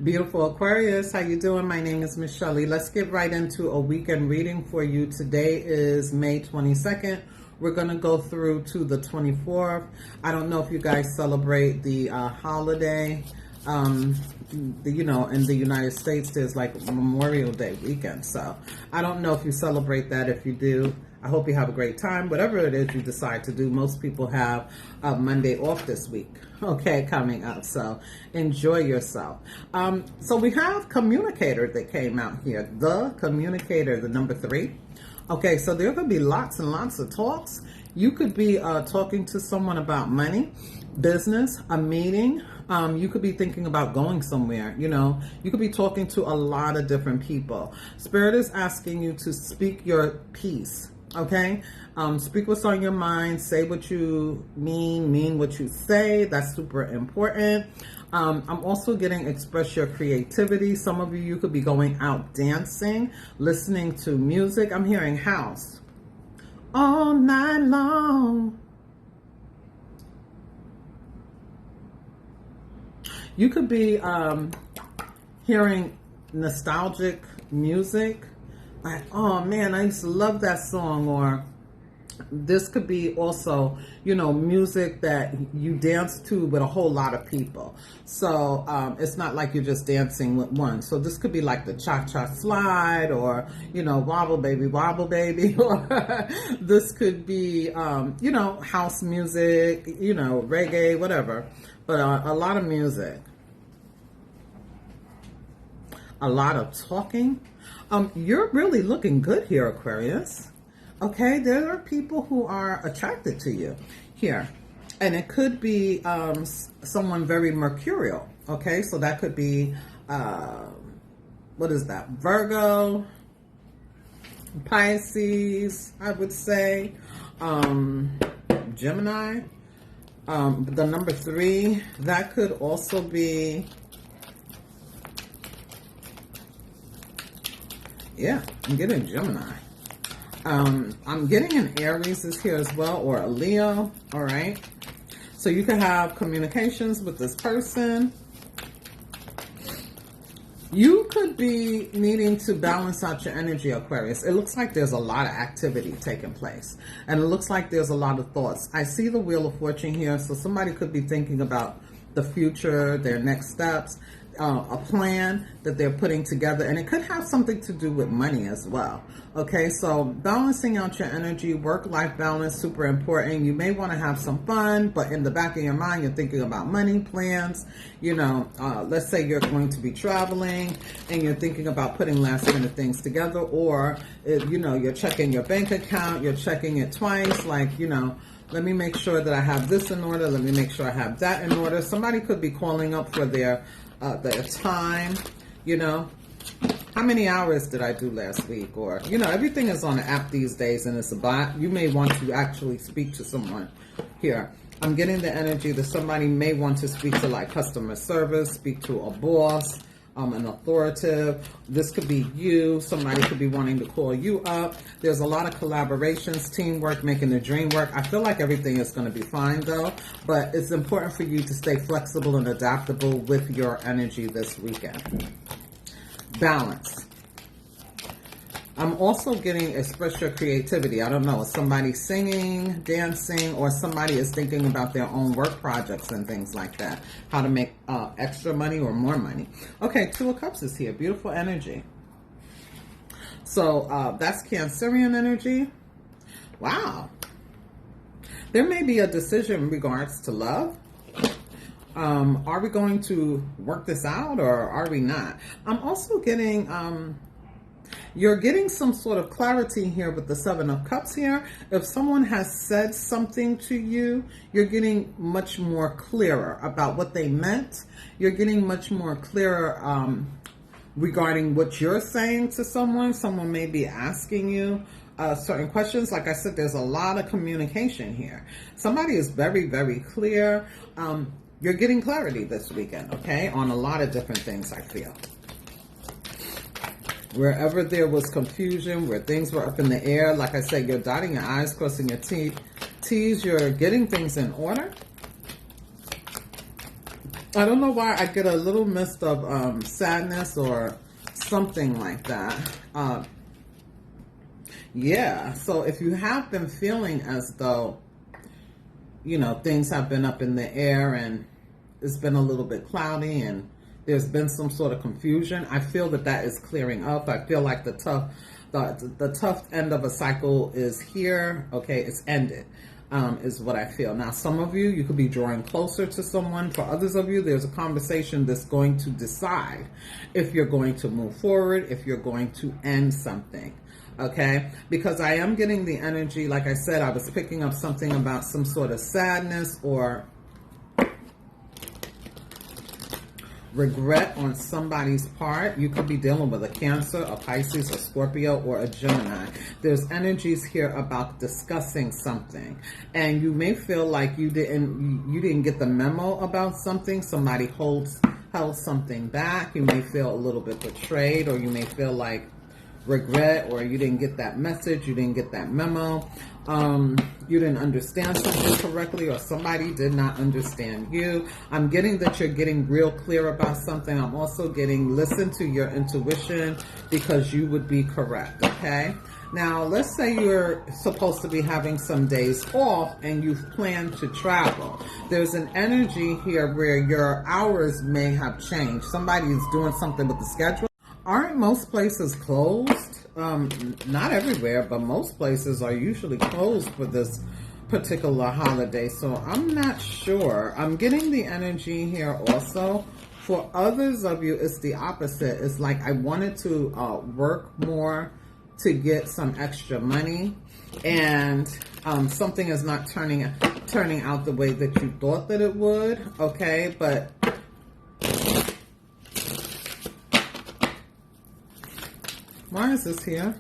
Beautiful Aquarius, how you doing? My name is Miss Shelley. Let's get right into a weekend reading for you. Today is May 22nd. We're going to go through to the 24th. I don't know if you guys celebrate the holiday. In the United States, there's like Memorial Day weekend. So I don't know if you celebrate that. If you do, I hope you have a great time. Whatever it is you decide to do, most people have Monday off this week, okay, coming up. So enjoy yourself. So we have communicator that came out here. The communicator, the number 3. Okay, so there could be lots and lots of talks. You could be talking to someone about money, business, a meeting. You could be thinking about going somewhere. You could be talking to a lot of different people. Spirit is asking you to speak your piece. Okay, speak what's on your mind, say what you mean what you say. That's super important. I'm also getting express your creativity. Some of you could be going out dancing, listening to music. I'm hearing house all night long. You could be hearing nostalgic music. Like, oh man, I used to love that song. Or this could be also, music that you dance to with a whole lot of people. So it's not like you're just dancing with one. So this could be like the cha-cha slide, or, wobble baby, or this could be, house music, reggae, whatever. But a lot of music, a lot of talking. You're really looking good here, Aquarius. Okay, there are people who are attracted to you here. And it could be someone very mercurial. Okay, so that could be, what is that? Virgo, Pisces, I would say, Gemini. The number 3, that could also be, yeah, I'm getting Gemini. I'm getting an Aries is here as well, or a Leo. All right. So you can have communications with this person. You could be needing to balance out your energy, Aquarius. It looks like there's a lot of activity taking place. And it looks like there's a lot of thoughts. I see the Wheel of Fortune here. So somebody could be thinking about the future, their next steps, a plan that they're putting together. And it could have something to do with money as well. Okay, so balancing out your energy, work-life balance, super important. You may want to have some fun, but in the back of your mind, you're thinking about money plans. Let's say you're going to be traveling and you're thinking about putting last-minute things together, or, you're checking your bank account, you're checking it twice, like, let me make sure that I have this in order. Let me make sure I have that in order. Somebody could be calling up for their time, How many hours did I do last week? Or, everything is on an app these days, and it's a bot. You may want to actually speak to someone here. I'm getting the energy that somebody may want to speak to, like, customer service, speak to a boss, an authoritative. This could be you. Somebody could be wanting to call you up. There's a lot of collaborations, teamwork, making the dream work. I feel like everything is going to be fine, though. But it's important for you to stay flexible and adaptable with your energy this weekend. Balance. I'm also getting express your creativity. I don't know, is somebody singing, dancing, or somebody is thinking about their own work projects and things like that. How to make extra money or more money. Okay, 2 of Cups is here. Beautiful energy. So that's Cancerian energy. Wow. There may be a decision in regards to love. Are we going to work this out, or are we not? I'm also getting, you're getting some sort of clarity here with the 7 of Cups here. If someone has said something to you, you're getting much more clearer about what they meant. You're getting much more clearer regarding what you're saying to someone. Someone may be asking you certain questions. Like I said, there's a lot of communication here. Somebody is very, very clear. You're getting clarity this weekend, okay, on a lot of different things, I feel. Wherever there was confusion, where things were up in the air, like I said, you're dotting your I's, crossing your T's, you're getting things in order. I don't know why I get a little mist of sadness or something like that. Yeah, so if you have been feeling as though, you know, things have been up in the air and it's been a little bit cloudy and there's been some sort of confusion, I feel that that is clearing up. I feel like the tough end of a cycle is here. Okay, it's ended. Is what I feel. Now, some of you, you could be drawing closer to someone. For others of you, there's a conversation that's going to decide if you're going to move forward, if you're going to end something. Okay, because I am getting the energy, like I said, I was picking up something about some sort of sadness or regret on somebody's part. You could be dealing with a Cancer, a Pisces, a Scorpio, or a Gemini. There's energies here about discussing something, and you may feel like you didn't get the memo about something. Somebody held something back. You may feel a little bit betrayed, or you may feel like regret, or you didn't get that message, you didn't get that memo, you didn't understand something correctly, or somebody did not understand you. I'm getting that you're getting real clear about something. I'm also getting listen to your intuition, because you would be correct. Okay, now let's say you're supposed to be having some days off and you've planned to travel. There's an energy here where your hours may have changed. Somebody is doing something with the schedule. Aren't most places closed? Not everywhere, but most places are usually closed for this particular holiday. So I'm not sure. I'm getting the energy here also. For others of you, it's the opposite. It's like I wanted to work more to get some extra money, and something is not turning out the way that you thought that it would. Okay, but why is this here?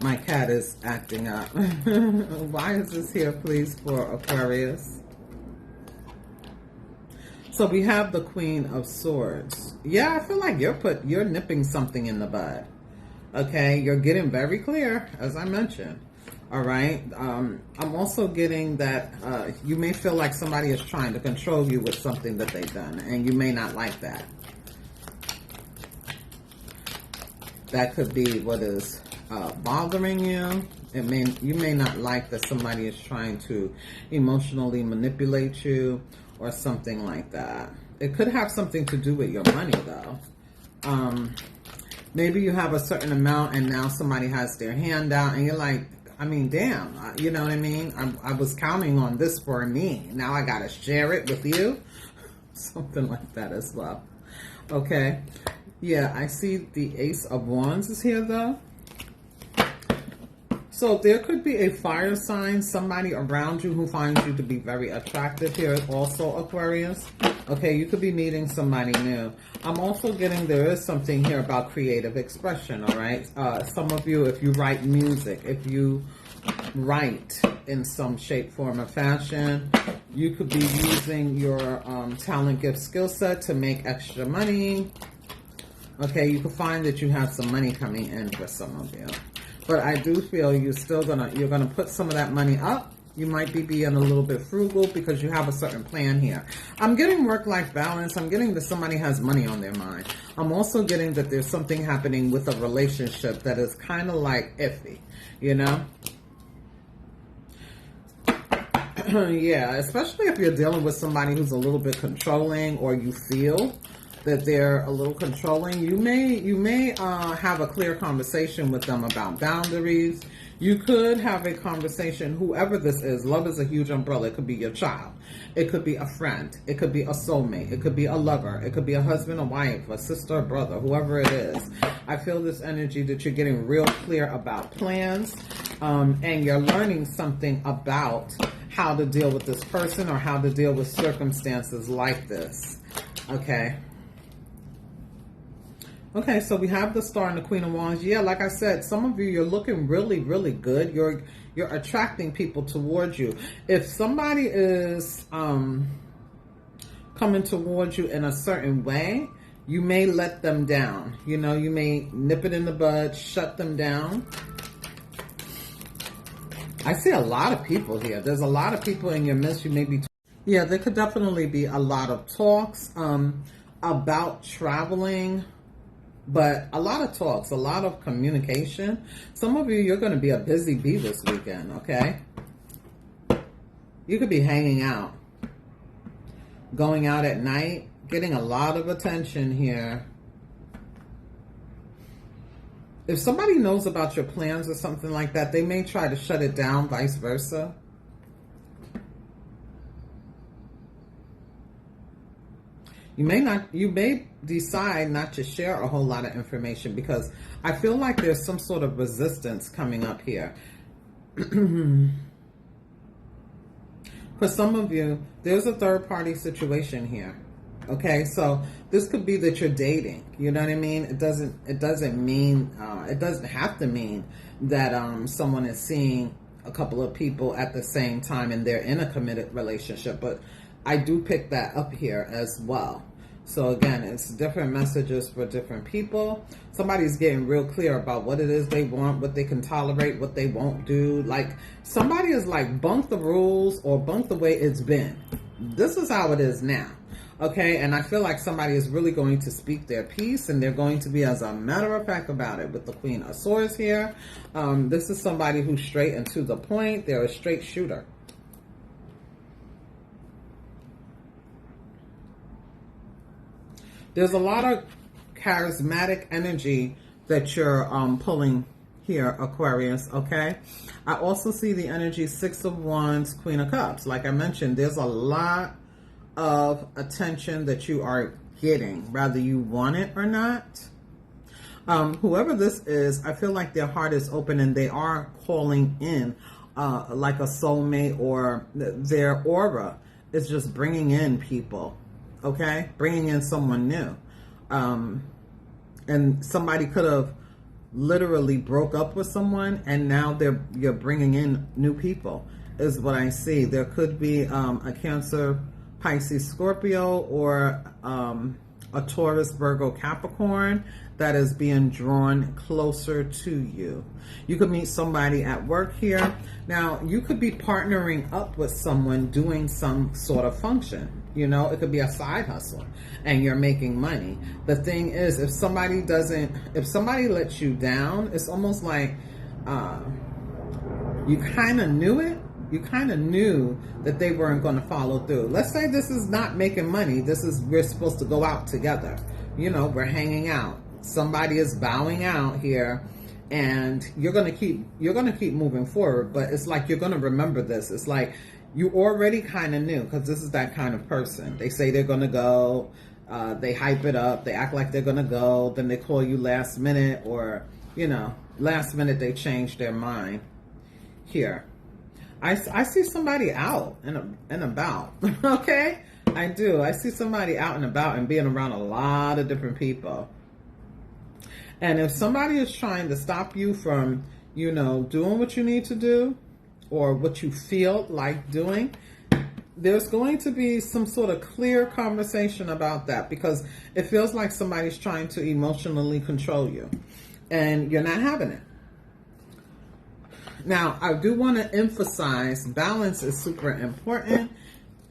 My cat is acting up. Why is this here, please, for Aquarius? So we have the Queen of Swords. Yeah, I feel like you're nipping something in the bud. Okay, you're getting very clear, as I mentioned. All right. I'm also getting that you may feel like somebody is trying to control you with something that they've done, and you may not like that. That could be what is bothering you. You may not like that somebody is trying to emotionally manipulate you or something like that. It could have something to do with your money, though. Maybe you have a certain amount and now somebody has their hand out and you're like, I mean, damn, you know what I mean? I was counting on this for me. Now I got to share it with you. Something like that as well. Okay. Yeah, I see the Ace of Wands is here, though. So there could be a fire sign, somebody around you who finds you to be very attractive here, also Aquarius. Okay, you could be meeting somebody new. I'm also getting there is something here about creative expression, all right? Some of you, if you write music, if you write in some shape, form, or fashion, you could be using your talent, gift, skill set to make extra money. Okay, you could find that you have some money coming in for some of you. But I do feel you're gonna put some of that money up. You might be being a little bit frugal because you have a certain plan here. I'm getting work-life balance. I'm getting that somebody has money on their mind. I'm also getting that there's something happening with a relationship that is kind of like iffy, you know? Yeah, especially if you're dealing with somebody who's a little bit controlling, or you feel that they're a little controlling. You may have a clear conversation with them about boundaries. You could have a conversation, whoever this is. Love is a huge umbrella. It could be your child. It could be a friend. It could be a soulmate. It could be a lover. It could be a husband, a wife, a sister, a brother, whoever it is. I feel this energy that you're getting real clear about plans, and you're learning something about how to deal with this person or how to deal with circumstances like this. Okay. Okay, so we have the Star and the Queen of Wands. Yeah, like I said, some of you, you're looking really, really good. You're attracting people towards you. If somebody is coming towards you in a certain way, you may let them down. You know, you may nip it in the bud, shut them down. I see a lot of people here. There's a lot of people in your midst. You may be, yeah, there could definitely be a lot of talks about traveling, but a lot of talks, a lot of communication. Some of you, you're going to be a busy bee this weekend, okay? You could be hanging out, going out at night, getting a lot of attention here. If somebody knows about your plans or something like that, they may try to shut it down, vice versa. You may decide not to share a whole lot of information because I feel like there's some sort of resistance coming up here. For some of you, there's a third party situation here. Okay, so this could be that you're dating. You know what I mean? It doesn't mean it doesn't have to mean that someone is seeing a couple of people at the same time and they're in a committed relationship. But I do pick that up here as well. So again, it's different messages for different people. Somebody's getting real clear about what it is they want, what they can tolerate, what they won't do. Like somebody is like, bunk the rules or bunk the way it's been. This is how it is now. Okay, and I feel like somebody is really going to speak their piece, and they're going to be, as a matter of fact, about it. With the Queen of Swords here, this is somebody who's straight and to the point. They're a straight shooter. There's a lot of charismatic energy that you're pulling here, Aquarius, okay? I also see the energy Six of Wands, Queen of Cups. Like I mentioned, there's a lot of attention that you are getting, whether you want it or not. Whoever this is, I feel like their heart is open and they are calling in like a soulmate, or their aura is just bringing in people, okay? Bringing in someone new. And somebody could have literally broke up with someone and now you're bringing in new people is what I see. There could be a Cancer, Pisces, Scorpio, or a Taurus, Virgo, Capricorn that is being drawn closer to you. You could meet somebody at work here. Now, you could be partnering up with someone doing some sort of function. You know, it could be a side hustle and you're making money. The thing is, if somebody lets you down, it's almost like you kind of knew it. You kind of knew that they weren't going to follow through. Let's say this is not making money. We're supposed to go out together. You know, we're hanging out. Somebody is bowing out here, and you're going to keep moving forward. But it's like you're going to remember this. It's like you already kind of knew, because this is that kind of person. They say they're going to go. They hype it up. They act like they're going to go. Then they call you last minute, or, you know, last minute they change their mind here. I see somebody out and about, okay? I do. I see somebody out and about and being around a lot of different people. And if somebody is trying to stop you from, you know, doing what you need to do or what you feel like doing, there's going to be some sort of clear conversation about that, because it feels like somebody's trying to emotionally control you and you're not having it. Now, I do want to emphasize balance is super important.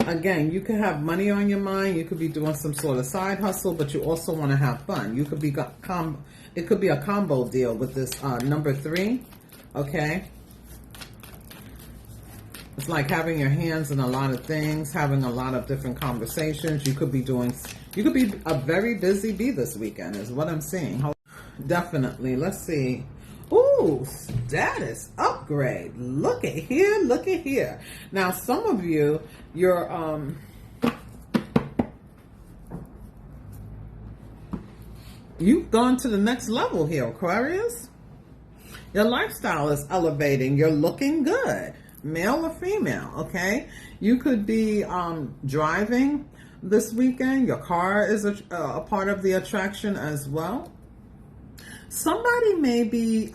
Again, you could have money on your mind. You could be doing some sort of side hustle, but you also want to have fun. You could be it could be a combo deal with this number 3, okay? It's like having your hands in a lot of things, having a lot of different conversations. You could be a very busy bee this weekend is what I'm seeing. Definitely. Let's see. Ooh, status upgrade. Look at here, look at here. Now, some of you, you've gone to the next level here, Aquarius. Your lifestyle is elevating. You're looking good, male or female, okay? You could be driving this weekend. Your car is a part of the attraction as well. Somebody may be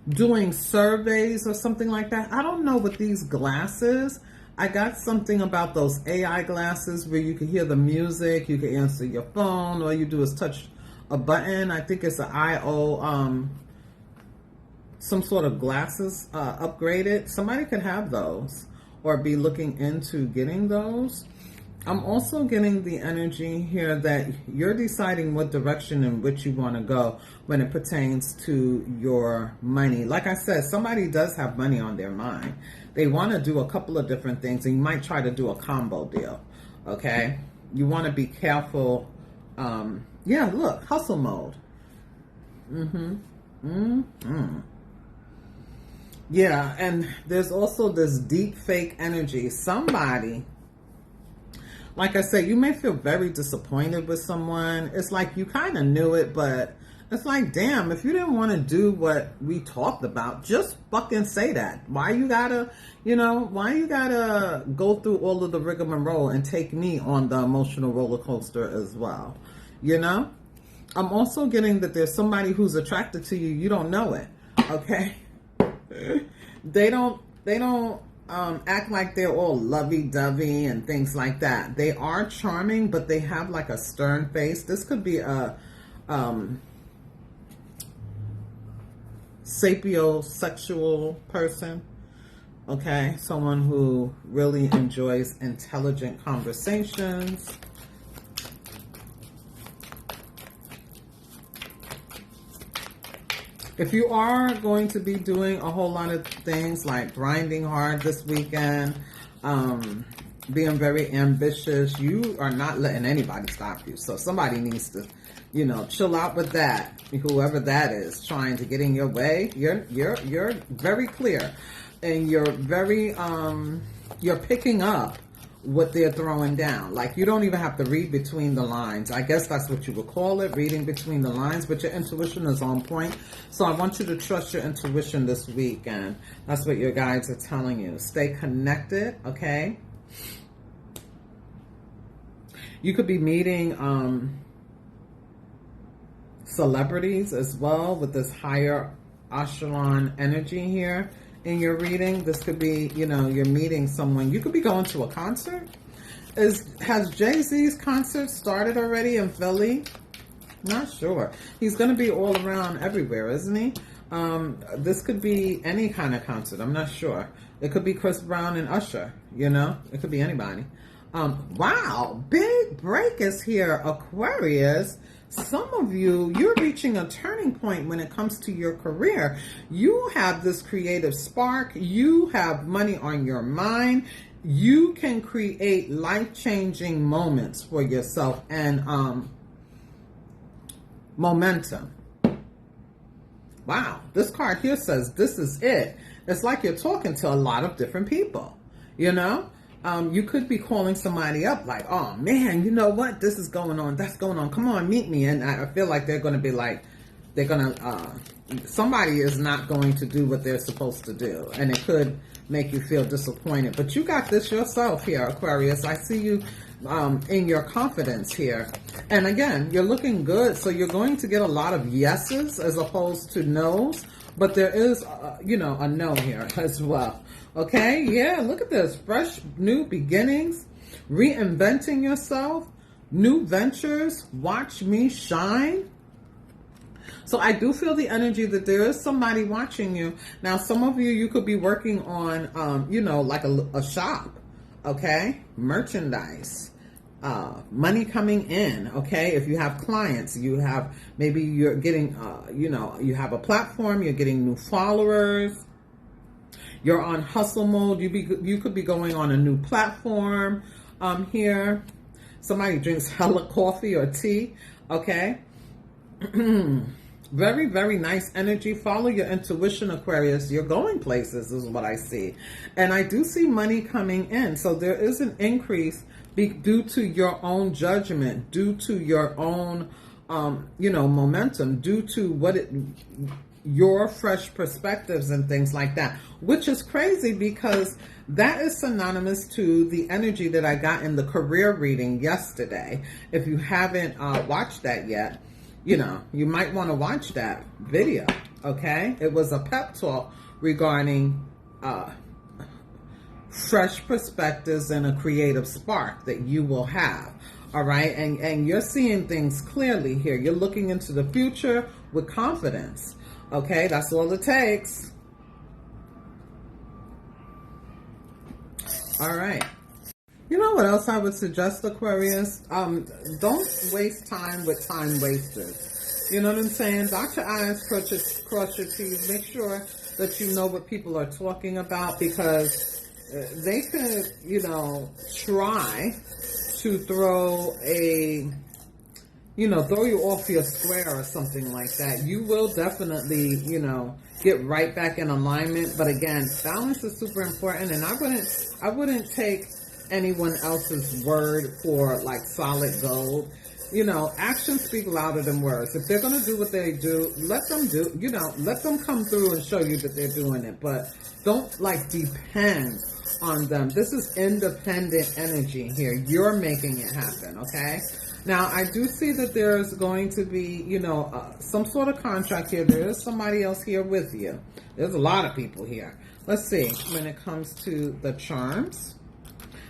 doing surveys or something like that. I don't know with these glasses. I got something about those AI glasses where you can hear the music, you can answer your phone, all you do is touch a button. I think it's an IO some sort of glasses upgraded. Somebody could have those or be looking into getting those. I'm also getting the energy here that you're deciding what direction in which you want to go when it pertains to your money. Like I said, somebody does have money on their mind. They want to do a couple of different things, and you might try to do a combo deal, okay? You want to be careful. Yeah, look, hustle mode. Yeah, and there's also this deep fake energy. Somebody, like I said, you may feel very disappointed with someone. It's like you kind of knew it, but it's like, damn, if you didn't want to do what we talked about, just fucking say that. Why you gotta, why you gotta go through all of the rigmarole and take me on the emotional roller coaster as well? I'm also getting that there's somebody who's attracted to you. You don't know it, okay? They don't act like they're all lovey-dovey and things like that. They are charming, but they have like a stern face. This could be a sapiosexual person, okay? Someone who really enjoys intelligent conversations. If you are going to be doing a whole lot of things like grinding hard this weekend, being very ambitious, you are not letting anybody stop you. So somebody needs to, chill out with that. Whoever that is trying to get in your way, you're very clear, and you're very you're picking up what they're throwing down. Like, you don't even have to read between the lines. I guess that's what you would call it, reading between the lines, but your intuition is on point. So I want you to trust your intuition this week, and that's what your guides are telling you. Stay connected, okay? You could be meeting celebrities as well with this higher echelon energy here. In your reading, this could be, you're meeting someone. You could be going to a concert. Has Jay-Z's concert started already in Philly? Not sure. He's going to be all around everywhere, isn't he? This could be any kind of concert. I'm not sure. It could be Chris Brown and Usher, It could be anybody. Wow, big break is here, Aquarius. Some of you, you're reaching a turning point when it comes to your career. You have this creative spark. You have money on your mind. You can create life-changing moments for yourself and momentum. Wow, this card here says this is it. It's like you're talking to a lot of different people, You could be calling somebody up like, oh man, you know what? This is going on. That's going on. Come on, meet me. And I feel like they're going to be like, somebody is not going to do what they're supposed to do. And it could make you feel disappointed. But you got this yourself here, Aquarius. I see you in your confidence here. And again, you're looking good. So you're going to get a lot of yeses as opposed to nos. But there is, a no here as well. Okay, yeah, look at this. Fresh, new beginnings, reinventing yourself, new ventures, watch me shine. So I do feel the energy that there is somebody watching you. Now, some of you could be working on, like a shop, okay? Merchandise, money coming in, okay? If you have clients, maybe you're getting, you have a platform, you're getting new followers. You're on hustle mode. You could be going on a new platform here. Somebody drinks hella coffee or tea. Okay. Very, very nice energy. Follow your intuition, Aquarius. You're going places is what I see. And I do see money coming in. So there is an increase due to your own judgment, due to your own, momentum, due to your fresh perspectives and things like that, which is crazy because that is synonymous to the energy that I got in the career reading yesterday. If you haven't watched that yet, you might want to watch that video, okay? It was a pep talk regarding fresh perspectives and a creative spark that you will have, all right? And you're seeing things clearly here. You're looking into the future with confidence. Okay, that's all it takes. All right. You know what else I would suggest, Aquarius? Don't waste time with time wasters. You know what I'm saying? Dot your I's, cross your T's. Make sure that you know what people are talking about, because they could, you know, try to throw you off your square or something like that. You will definitely, you know, get right back in alignment. But again, balance is super important, and I wouldn't take anyone else's word for like solid gold. You know, actions speak louder than words. If they're going to do what they do, let them do, you know, let them come through and show you that they're doing it. But don't like depend on them. This is independent energy here. You're making it happen, okay? Now, I do see that there's going to be, you know, some sort of contract here. There is somebody else here with you. There's a lot of people here. Let's see, when it comes to the charms.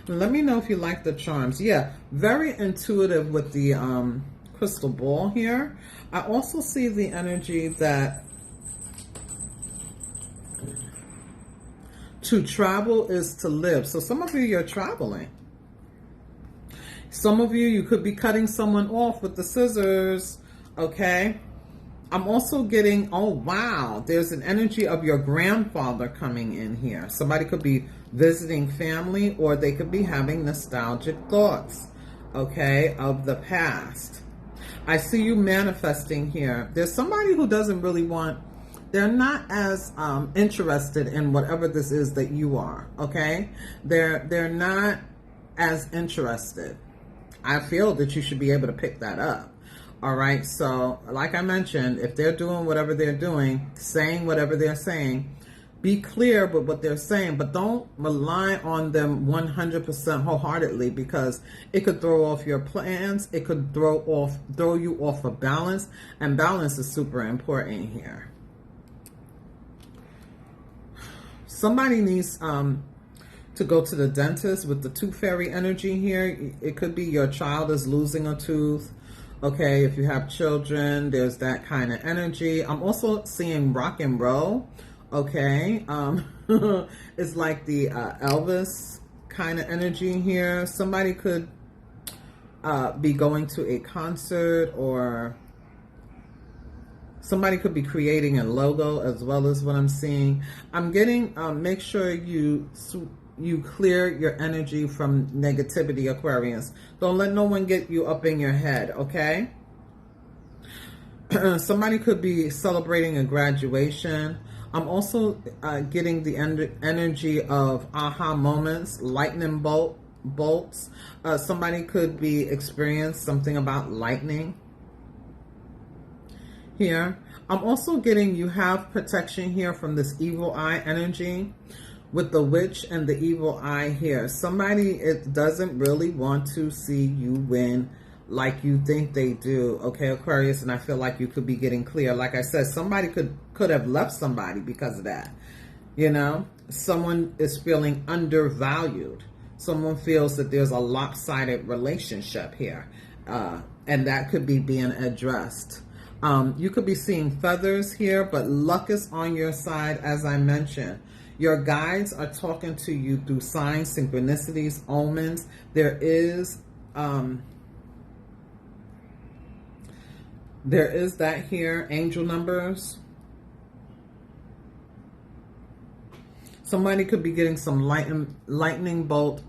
Let me know if you like the charms. Yeah, very intuitive with the crystal ball here. I also see the energy that to travel is to live. So some of you, you're traveling. Some of you, you could be cutting someone off with the scissors, okay? I'm also getting, oh wow, there's an energy of your grandfather coming in here. Somebody could be visiting family, or they could be having nostalgic thoughts, okay, of the past. I see you manifesting here. There's somebody who doesn't really want, they're not as interested in whatever this is that you are, okay? They're not as interested. I feel that you should be able to pick that up. All right. So like I mentioned, if they're doing whatever they're doing, saying whatever they're saying, be clear with what they're saying, but don't rely on them 100% wholeheartedly, because it could throw off your plans. It could throw you off of balance, and balance is super important here. Somebody needs to go to the dentist with the tooth fairy energy here. It could be your child is losing a tooth. Okay, if you have children, there's that kind of energy. I'm also seeing rock and roll. Okay, it's like the Elvis kind of energy here. Somebody could be going to a concert, or somebody could be creating a logo as well, as what I'm seeing. I'm getting, make sure you clear your energy from negativity, Aquarius. Don't let no one get you up in your head, okay? Somebody could be celebrating a graduation. I'm also getting the energy of aha moments, lightning bolts. Somebody could be experiencing something about lightning here. I'm also getting you have protection here from this evil eye energy, with the witch and the evil eye here. Somebody doesn't really want to see you win like you think they do, okay, Aquarius? And I feel like you could be getting clear. Like I said, somebody could have left somebody because of that. You know, someone is feeling undervalued. Someone feels that there's a lopsided relationship here, and that could be being addressed. You could be seeing feathers here, but luck is on your side, as I mentioned. Your guides are talking to you through signs, synchronicities, omens. There is that here, angel numbers. Somebody could be getting some lightning bolt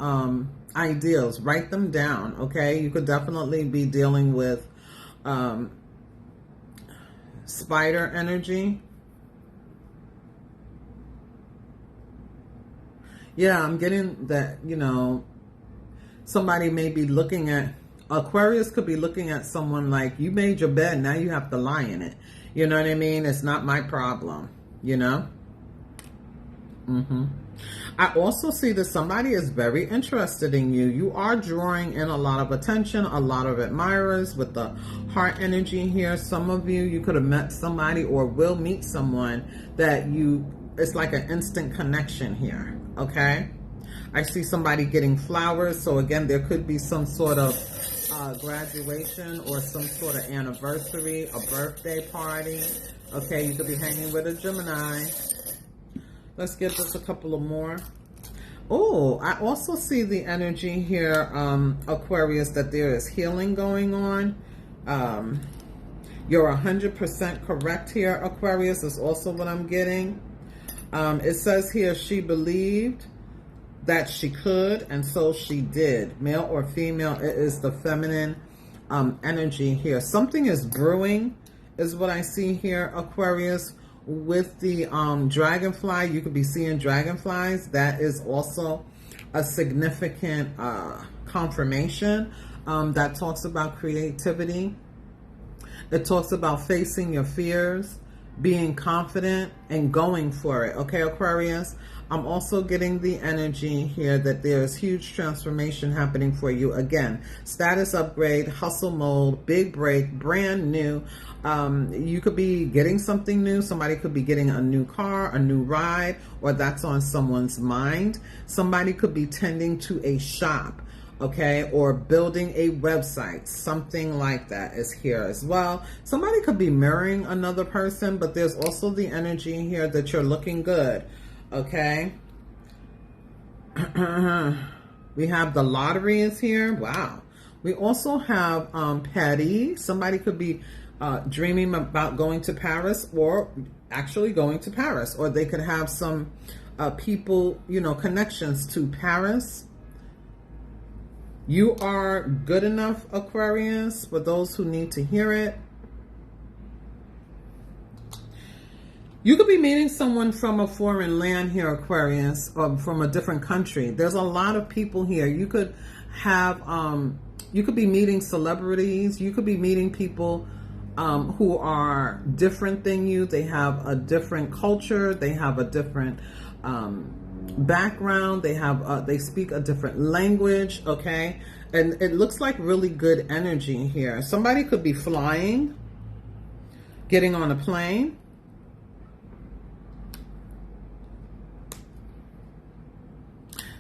ideals. Write them down, okay? You could definitely be dealing with spider energy. Yeah, I'm getting that, you know, somebody may be looking at, Aquarius could be looking at someone like, you made your bed, now you have to lie in it. You know what I mean? It's not my problem, you know? I also see that somebody is very interested in you. You are drawing in a lot of attention, a lot of admirers with the heart energy here. Some of you could have met somebody or will meet someone that it's like an instant connection here, okay? I see somebody getting flowers. So again, there could be some sort of graduation or some sort of anniversary, a birthday party. Okay, you could be hanging with a Gemini. Let's get just a couple of more. Oh, I also see the energy here, Aquarius, that there is healing going on. You're 100% correct here, Aquarius, is also what I'm getting. It says here, she believed that she could, and so she did. Male or female, it is the feminine energy here. Something is brewing, is what I see here, Aquarius. With the dragonfly, you could be seeing dragonflies. That is also a significant confirmation that talks about creativity. It talks about facing your fears, being confident, and going for it. Okay, Aquarius? I'm also getting the energy here that there's huge transformation happening for you. Again, status upgrade, hustle mode, big break, brand new. You could be getting something new. Somebody could be getting a new car, a new ride, or that's on someone's mind. Somebody could be tending to a shop, okay, or building a website. Something like that is here as well. Somebody could be marrying another person, but there's also the energy here that you're looking good. Okay. We have the lottery is here. Wow. We also have Patty. Somebody could be dreaming about going to Paris, or actually going to Paris, or they could have some people, you know, connections to Paris. You are good enough, Aquarius, for those who need to hear it. You could be meeting someone from a foreign land here, Aquarius, or from a different country. There's a lot of people here. You could have, you could be meeting celebrities. You could be meeting people who are different than you. They have a different culture. They have a different background. They have, they speak a different language. Okay. And it looks like really good energy here. Somebody could be flying, getting on a plane.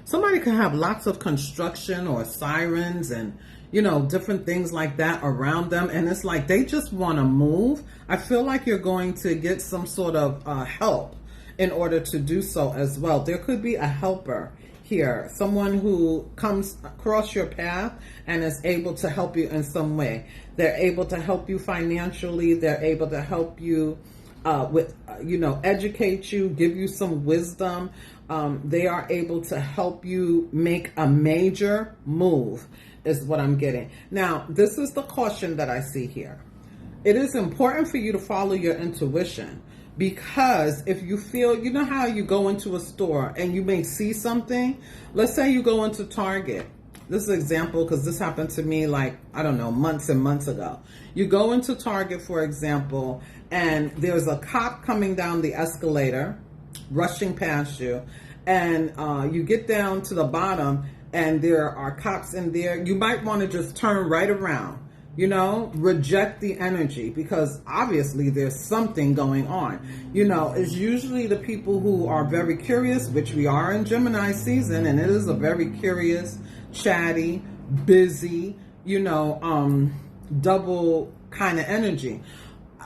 Somebody could have lots of construction or sirens and, you know, different things like that around them. And it's like they just want to move. I feel like you're going to get some sort of help in order to do so as well. There could be a helper here, someone who comes across your path and is able to help you in some way. They're able to help you financially. They're able to help you with, you know, educate you, give you some wisdom. They are able to help you make a major move, is what I'm getting. Now, this is the caution that I see here. It is important for you to follow your intuition, because if you feel, you know how you go into a store and you may see something. Let's say you go into Target. This is an example because this happened to me like, I don't know, months and months ago. You go into Target, for example, and there's a cop coming down the escalator, rushing past you, and you get down to the bottom and there are cops in there. You might want to just turn right around, you know, reject the energy, because obviously there's something going on. You know, it's usually the people who are very curious, which we are in Gemini season, and it is a very curious, chatty, busy, you know, double kind of energy.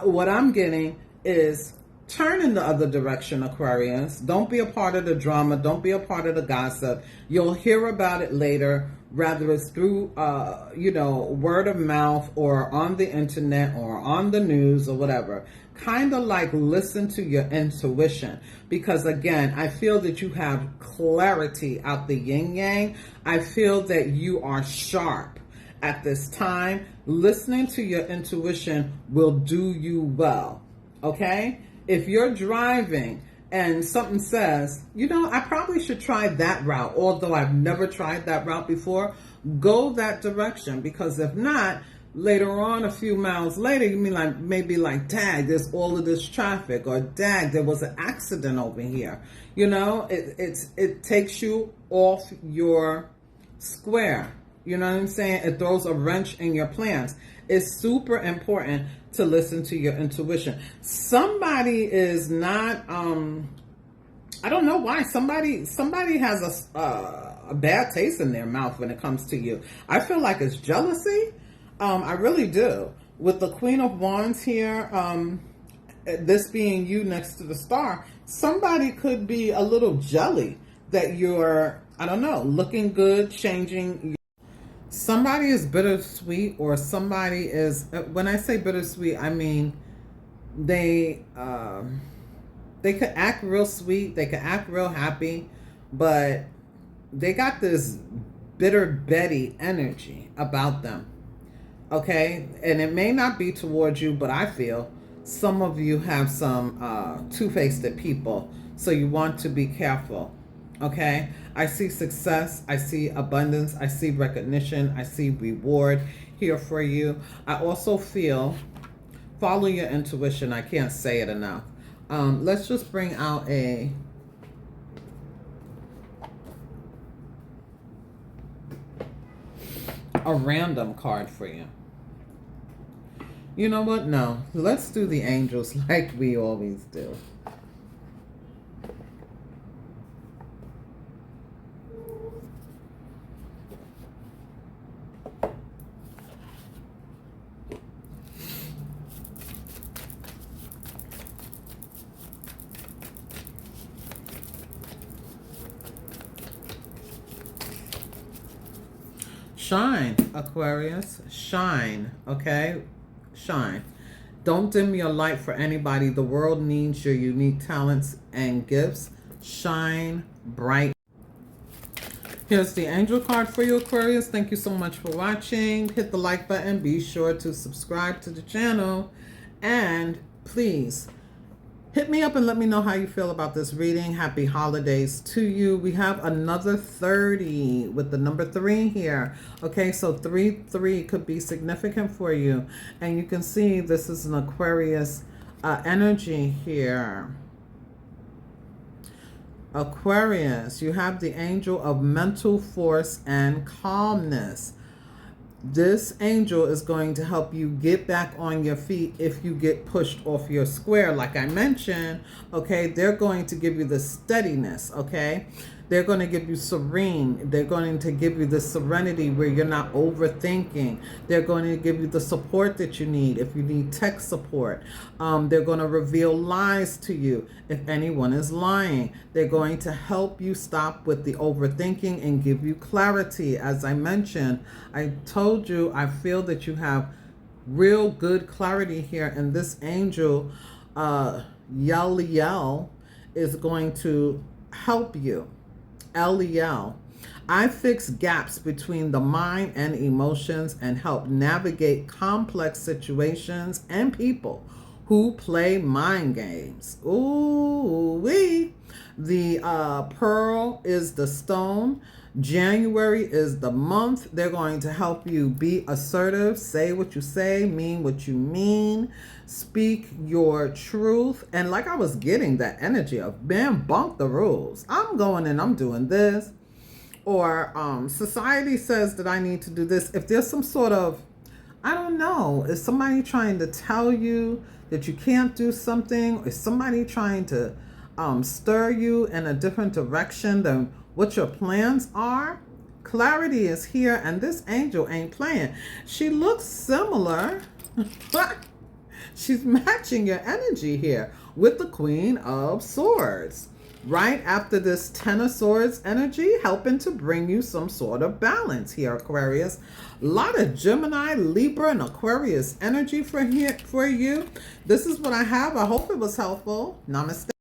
What I'm getting is turn in the other direction, Aquarius. Don't be a part of the drama. Don't be a part of the gossip. You'll hear about it later, whether it's through, you know, word of mouth or on the internet or on the news or whatever. Kind of like listen to your intuition, because again, I feel that you have clarity out the yin yang. I feel that you are sharp at this time. Listening to your intuition will do you well. Okay? If you're driving and something says, you know, I probably should try that route, although I've never tried that route before, go that direction, because if not, later on, a few miles later, you mean like, maybe like, dag, there's all of this traffic, or dag, there was an accident over here. You know, it takes you off your square. You know what I'm saying? It throws a wrench in your plans. It's super important to listen to your intuition. Somebody is not, I don't know why. Somebody has a bad taste in their mouth when it comes to you. I feel like it's jealousy. I really do. With the Queen of Wands here, this being you next to the star, somebody could be a little jelly that you're, I don't know, looking good, changing. Somebody is bittersweet, or somebody is, when I say bittersweet, I mean they could act real sweet, they could act real happy, but they got this bitter Betty energy about them. Okay, and it may not be towards you, but I feel some of you have some two-faced people, so you want to be careful. Okay, I see success, I see abundance, I see recognition, I see reward here for you. I also feel, follow your intuition. I can't say it enough. Let's just bring out a random card for you. You know what? No, let's do the angels like we always do. Shine, Aquarius, shine, okay? Shine. Don't dim your light for anybody. The world needs your unique talents and gifts. Shine bright. Here's the angel card for you, Aquarius. Thank you so much for watching. Hit the like button. Be sure to subscribe to the channel. And please, hit me up and let me know how you feel about this reading. Happy holidays to you. We have another 30 with the number 3 here. Okay, so 3 could be significant for you. And you can see this is an Aquarius energy here. Aquarius, you have the angel of mental force and calmness. This angel is going to help you get back on your feet if you get pushed off your square. Like I mentioned, okay, they're going to give you the steadiness, okay? They're going to give you serene. They're going to give you the serenity where you're not overthinking. They're going to give you the support that you need if you need tech support. They're going to reveal lies to you if anyone is lying. They're going to help you stop with the overthinking and give you clarity. As I mentioned, I told you I feel that you have real good clarity here, and this angel, Yell, is going to help you. Eliel. I fix gaps between the mind and emotions and help navigate complex situations and people who play mind games. Ooh wee. The pearl is the stone. January is the month. They're going to help you be assertive, say what you say, mean what you mean, speak your truth. And like I was getting that energy of, man, bunk the rules. I'm going and I'm doing this. Or society says that I need to do this. If there's some sort of, I don't know, is somebody trying to tell you that you can't do something? Is somebody trying to stir you in a different direction than what your plans are? Clarity is here, and this angel ain't playing. She looks similar. She's matching your energy here with the Queen of Swords. Right after this 10 of Swords energy, helping to bring you some sort of balance here, Aquarius. A lot of Gemini, Libra, and Aquarius energy for you. This is what I have. I hope it was helpful. Namaste.